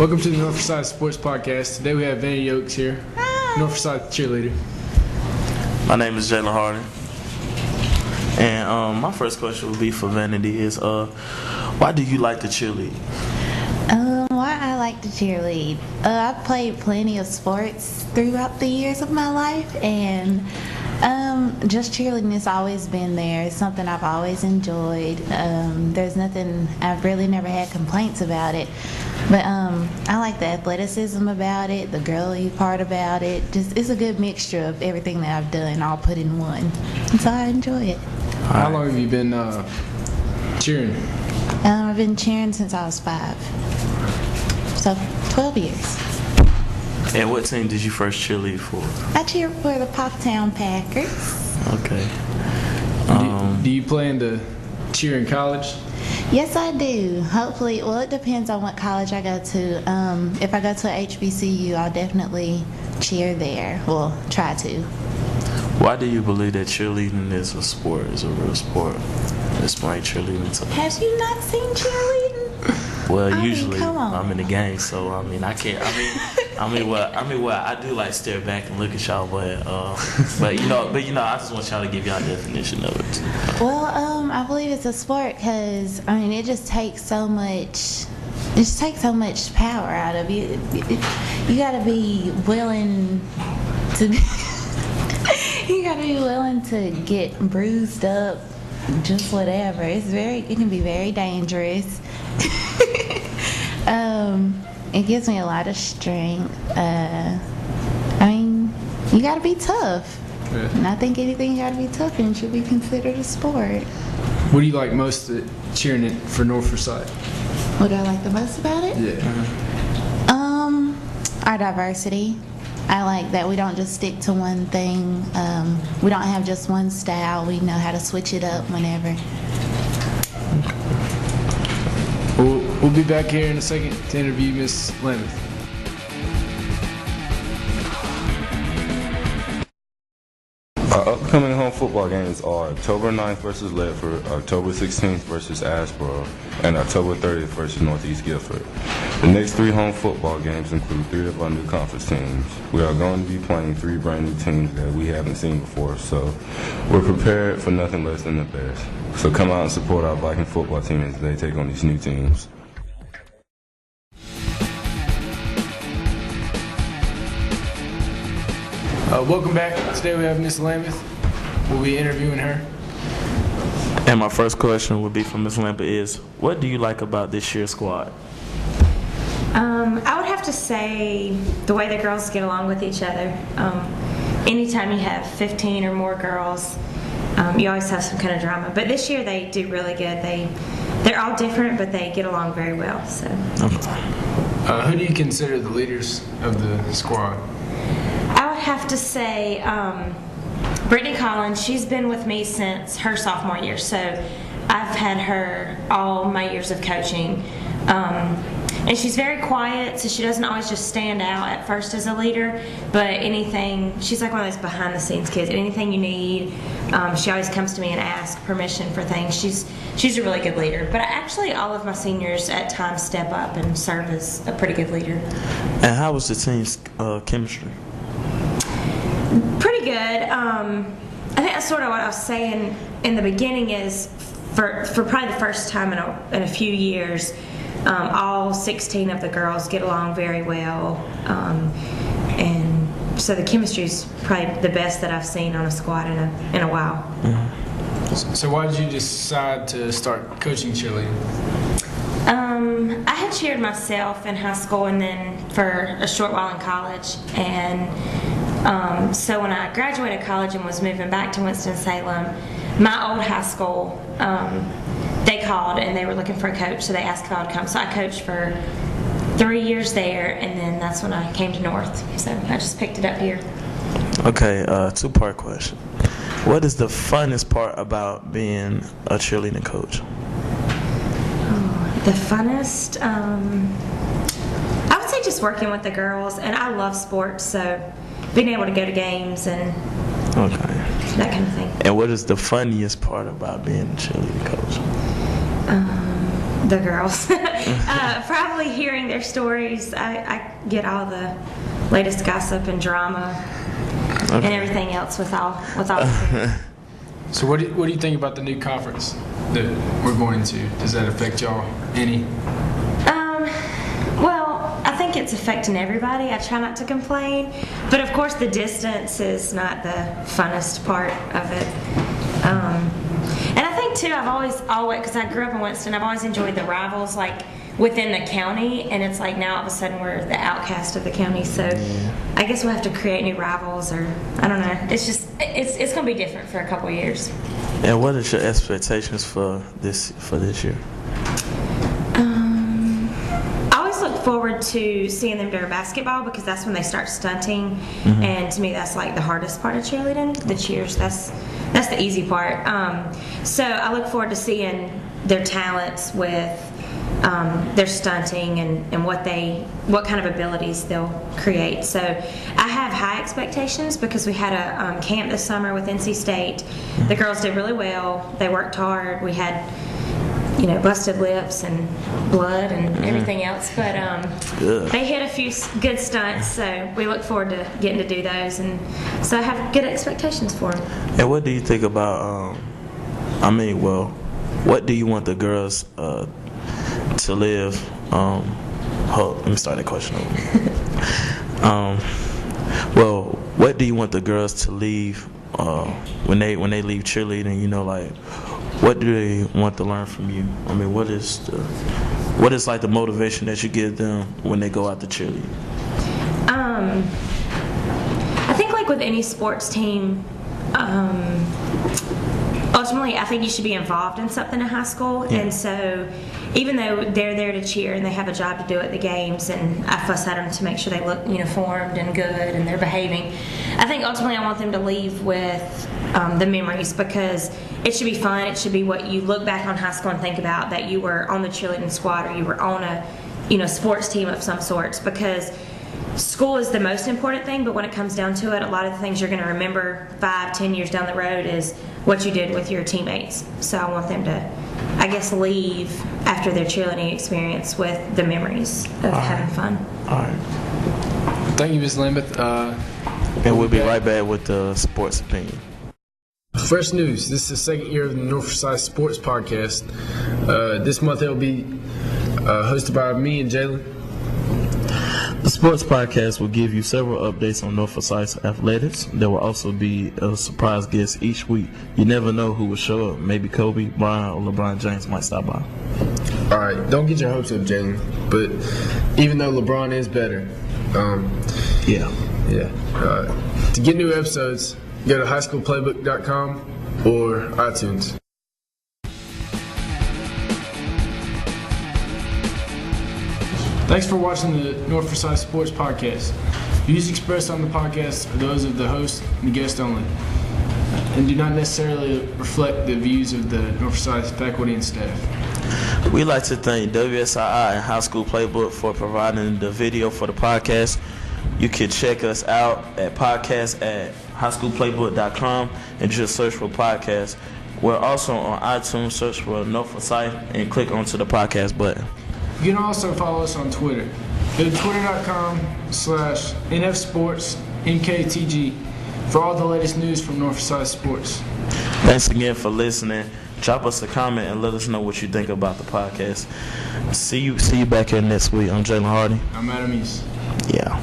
Welcome to the Forsyth Sports Podcast. Today we have Vanity Oakes here. Hi. Forsyth cheerleader. My name is Jaylun. And my first question would be for Vanity is, why do you like to cheerlead? Why I like to cheerlead? I've played plenty of sports throughout the years of my life, and just cheerleading has always been there. It's something I've always enjoyed. There's nothing, I've really never had complaints about it. But I like the athleticism about it, the girly part about it. Just it's a good mixture of everything that I've done, all put in one. And so I enjoy it. How long have you been cheering? I've been cheering since I was 5. So 12 years. And what team did you first cheerlead for? I cheered for the Poptown Packers. Okay. Do you plan to cheer in college? Yes, I do. Hopefully, well, it depends on what college I go to. If I go to a HBCU, I'll definitely cheer there. Well, try to. Why do you believe that cheerleading is a sport, is a real sport? Explain cheerleading to us. Have you not seen cheerleading? Well, I mean, usually come on. I'm in the game, so I mean I can't. I do like stare back and look at y'all, but you know, I just want y'all to give y'all a definition of it. Well, I believe it's a sport because I mean it just takes so much. It just takes so much power out of you. You got to be willing to. You got to be willing to get bruised up, just whatever. It can be very dangerous. It gives me a lot of strength. I mean, you got to be tough. Yeah. And I think anything you got to be tough in should be considered a sport. What do you like most at cheering it for Forsyth? What do I like the most about it? Yeah. Our diversity. I like that we don't just stick to one thing. We don't have just one style. We know how to switch it up whenever. We'll be back here in a second to interview Miss Lambeth. Our upcoming home football games are October 9th versus Ledford, October 16th versus Asheboro, and October 30th versus Northeast Guilford. The next 3 home football games include 3 of our new conference teams. We are going to be playing 3 brand new teams that we haven't seen before, so we're prepared for nothing less than the best. So come out and support our Viking football team as they take on these new teams. Welcome back. Today we have Miss Lambeth. We'll be interviewing her. And my first question would be for Ms. Lambeth is, what do you like about this year's squad? I would have to say the way the girls get along with each other. Anytime you have 15 or more girls, you always have some kind of drama. But this year they do really good. They're all different, but they get along very well. So. Who do you consider the leaders of the squad? I would have to say Brittany Collins. She's been with me since her sophomore year, so I've had her all my years of coaching. And she's very quiet, so she doesn't always just stand out at first as a leader, but she's like one of those behind the scenes kids. Anything you need, she always comes to me and asks permission for things. She's a really good leader. But actually all of my seniors at times step up and serve as a pretty good leader. And how was the team's chemistry? Pretty good. I think that's sort of what I was saying in the beginning is for probably the first time in a few years, all 16 of the girls get along very well, and so the chemistry is probably the best that I've seen on a squad in a while. Mm-hmm. So why did you decide to start coaching cheerleading? I had cheered myself in high school and then for a short while in college, and so when I graduated college and was moving back to Winston-Salem, my old high school, they called and they were looking for a coach, so they asked if I would come. So I coached for 3 years there, and then that's when I came to North. So I just picked it up here. Okay, 2-part question. What is the funnest part about being a cheerleading coach? The funnest, I would say just working with the girls, and I love sports, so being able to go to games and that kind of thing. And what is the funniest part about being a cheerleading coach? the girls. Probably hearing their stories. I get all the latest gossip and drama and everything else with all the So what do you think about the new conference that we're going into? Does that affect y'all any? Well, I think it's affecting everybody. I try not to complain, but of course the distance is not the funnest part of it. And I think too, I've always, because I grew up in Winston, I've always enjoyed the rivals like within the county, and it's like now all of a sudden we're the outcast of the county. So I guess we'll have to create new rivals, or I don't know. It's just it's going to be different for a couple of years. And what is your expectations for this year? I always look forward to seeing them during basketball because that's when they start stunting, and to me that's like the hardest part of cheerleading. The cheers, that's the easy part. So I look forward to seeing their talents with their stunting and what kind of abilities they'll create. So I have high expectations because we had a camp this summer with NC State. The girls did really well. They worked hard. We had busted lips and blood and everything else, but they hit a few good stunts, so we look forward to getting to do those, and so I have good expectations for them. And what do you think about what do you want the girls to live? Let me start that question over. What do you want the girls to leave when they leave cheerleading? What do they want to learn from you? I mean, what is like the motivation that you give them when they go out to cheerleading? I think like with any sports team, ultimately I think you should be involved in something in high school, and so even though they're there to cheer and they have a job to do at the games, and I fuss at them to make sure they look uniformed and good and they're behaving, I think ultimately I want them to leave with the memories, because it should be fun. It should be what you look back on high school and think about, that you were on the cheerleading squad or you were on a sports team of some sorts, because school is the most important thing, but when it comes down to it, a lot of the things you're going to remember 5-10 years down the road is what you did with your teammates. So I want them to, I guess, leave after their cheerleading experience with the memories of having fun. All right. Thank you, Ms. Lambeth. And we'll be right back with the sports opinion. Fresh news. This is the second year of the North Forsyth Sports Podcast. This month it will be hosted by me and Jaylun. The sports podcast will give you several updates on North Forsyth athletics. There will also be a surprise guest each week. You never know who will show up. Maybe Kobe, Bryant, or LeBron James might stop by. All right, don't get your hopes up, Jaylun. But even though LeBron is better, to get new episodes, go to highschoolplaybook.com or iTunes. Thanks for watching the North Forsyth Sports Podcast. Views expressed on the podcast are those of the host and the guest only, and do not necessarily reflect the views of the North Forsyth faculty and staff. We'd like to thank WSII and High School Playbook for providing the video for the podcast. You can check us out at podcast at highschoolplaybook.com and just search for podcast. We're also on iTunes. Search for North Forsyth and click onto the podcast button. You can also follow us on Twitter. Go to twitter.com/NFSportsNKTG for all the latest news from North Forsyth Sports. Thanks again for listening. Drop us a comment and let us know what you think about the podcast. See you back here next week. I'm Jaylun Hardy. I'm Adam East. Yeah.